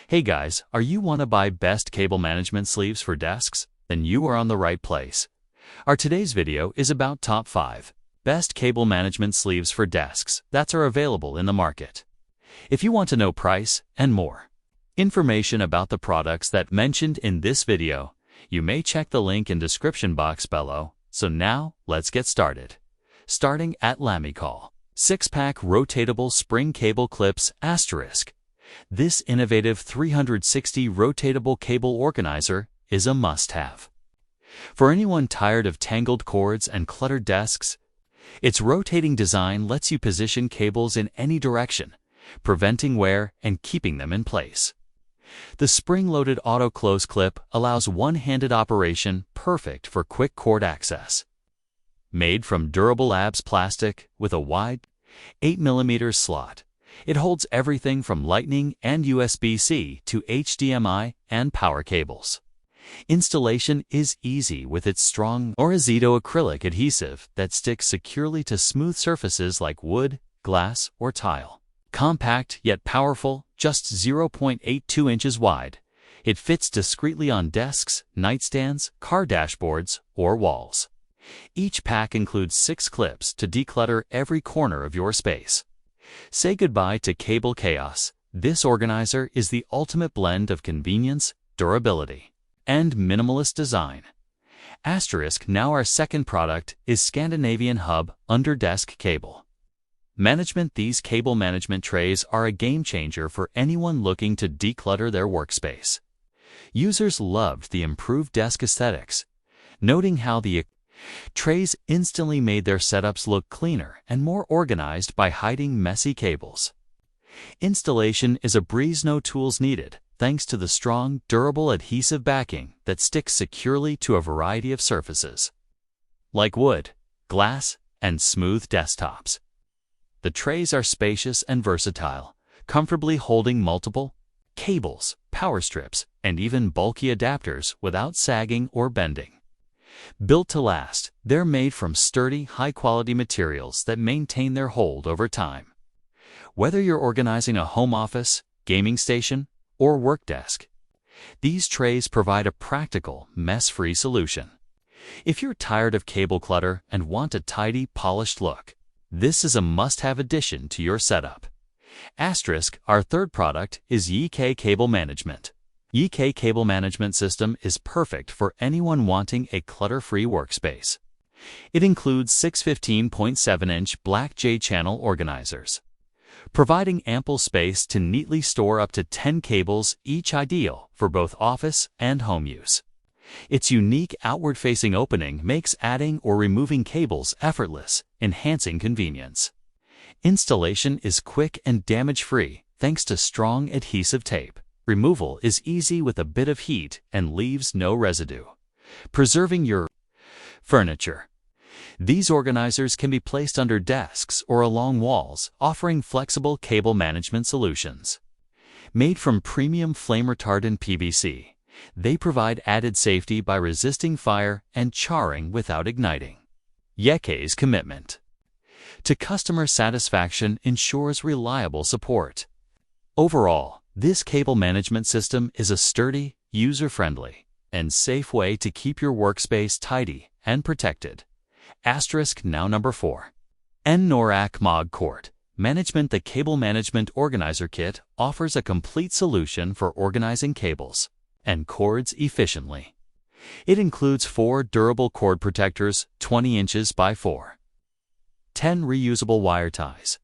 Hey guys, are you want to buy best cable management sleeves for desks? Then you are on the right place. Our today's video is about top 5 best cable management sleeves for desks that are available in the market. If you want to know price and more information about the products that mentioned in this video, you may check the link in description box below. So now, let's get started. Starting at Lamicall. 6-pack rotatable spring cable clips *. This innovative 360 rotatable cable organizer is a must-have. For anyone tired of tangled cords and cluttered desks, its rotating design lets you position cables in any direction, preventing wear and keeping them in place. The spring-loaded auto-close clip allows one-handed operation, perfect for quick cord access. Made from durable ABS plastic with a wide 8mm slot, it holds everything from Lightning and USB-C to HDMI and power cables. Installation is easy with its strong no-residue acrylic adhesive that sticks securely to smooth surfaces like wood, glass, or tile. Compact yet powerful, just 0.82 inches wide, it fits discreetly on desks, nightstands, car dashboards, or walls. Each pack includes 6 clips to declutter every corner of your space. Say goodbye to cable chaos. This organizer is the ultimate blend of convenience, durability, and minimalist design. Now our second product is Scandinavian Hub Under Desk Cable Management. These cable management trays are a game changer for anyone looking to declutter their workspace. Users loved the improved desk aesthetics, noting how the trays instantly made their setups look cleaner and more organized by hiding messy cables. Installation is a breeze, no tools needed, thanks to the strong, durable adhesive backing that sticks securely to a variety of surfaces, like wood, glass, and smooth desktops. The trays are spacious and versatile, comfortably holding multiple cables, power strips, and even bulky adapters without sagging or bending. Built to last, they're made from sturdy, high-quality materials that maintain their hold over time. Whether you're organizing a home office, gaming station, or work desk, these trays provide a practical, mess-free solution. If you're tired of cable clutter and want a tidy, polished look, this is a must-have addition to your setup. Our third product is Yecaye Cable Management. Yecaye Cable Management System is perfect for anyone wanting a clutter-free workspace. It includes 6 15.7-inch black J Channel organizers, providing ample space to neatly store up to 10 cables, each ideal for both office and home use. Its unique outward-facing opening makes adding or removing cables effortless, enhancing convenience. Installation is quick and damage-free thanks to strong adhesive tape. Removal is easy with a bit of heat and leaves no residue, preserving your furniture. These organizers can be placed under desks or along walls, offering flexible cable management solutions. Made from premium flame-retardant PVC, they provide added safety by resisting fire and charring without igniting. Yecaye's commitment to customer satisfaction ensures reliable support. Overall, this cable management system is a sturdy, user-friendly, and safe way to keep your workspace tidy and protected. Now number 4. Norocme Cord Management. The Cable Management Organizer Kit offers a complete solution for organizing cables and cords efficiently. It includes 4 durable cord protectors, 20 inches by 4, 10 reusable wire ties,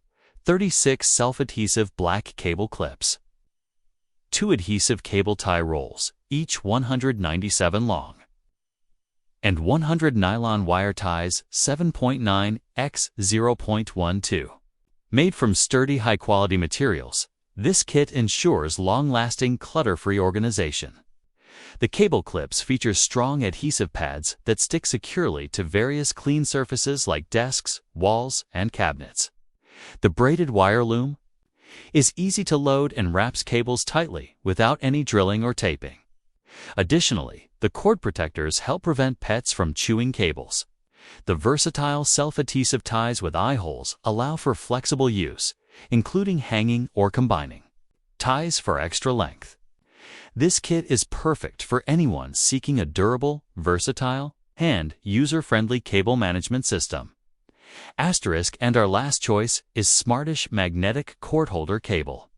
36 self-adhesive black cable clips, 2 adhesive cable tie rolls, each 197 long, and 100 nylon wire ties 7.9 x 0.12. Made from sturdy, high-quality materials, this kit ensures long-lasting, clutter-free organization. The cable clips feature strong adhesive pads that stick securely to various clean surfaces like desks, walls, and cabinets. The braided wire loom is easy to load and wraps cables tightly without any drilling or taping. Additionally, the cord protectors help prevent pets from chewing cables. The versatile self-adhesive ties with eye holes allow for flexible use, including hanging or combining ties for extra length. This kit is perfect for anyone seeking a durable, versatile, and user-friendly cable management system. And our last choice is Smartish Magnetic Cord Holder Cable.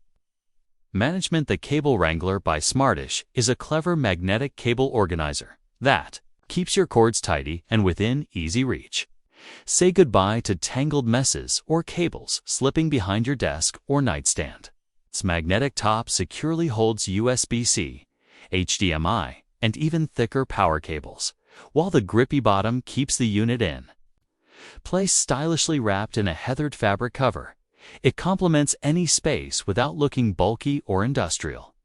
Management. The Cable Wrangler by Smartish is a clever magnetic cable organizer that keeps your cords tidy and within easy reach. Say goodbye to tangled messes or cables slipping behind your desk or nightstand. Its magnetic top securely holds USB-C, HDMI, and even thicker power cables, while the grippy bottom keeps the unit in. Placed stylishly wrapped in a heathered fabric cover, it complements any space without looking bulky or industrial.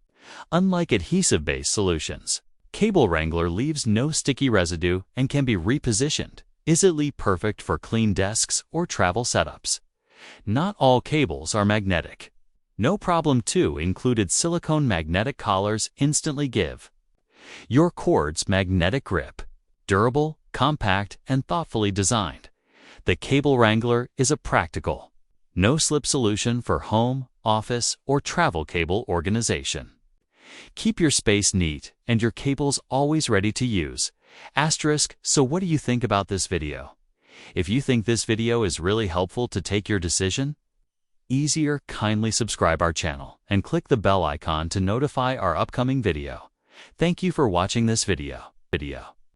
Unlike adhesive-based solutions, Cable Wrangler leaves no sticky residue and can be repositioned, easily perfect for clean desks or travel setups. Not all cables are magnetic. No problem too included silicone magnetic collars instantly give your cords magnetic grip. Durable, compact, and thoughtfully designed, the Cable Wrangler is a practical, no-slip solution for home, office, or travel cable organization. Keep your space neat and your cables always ready to use. So what do you think about this video? If you think this video is really helpful to take your decision, kindly subscribe our channel and click the bell icon to notify our upcoming video. Thank you for watching this video.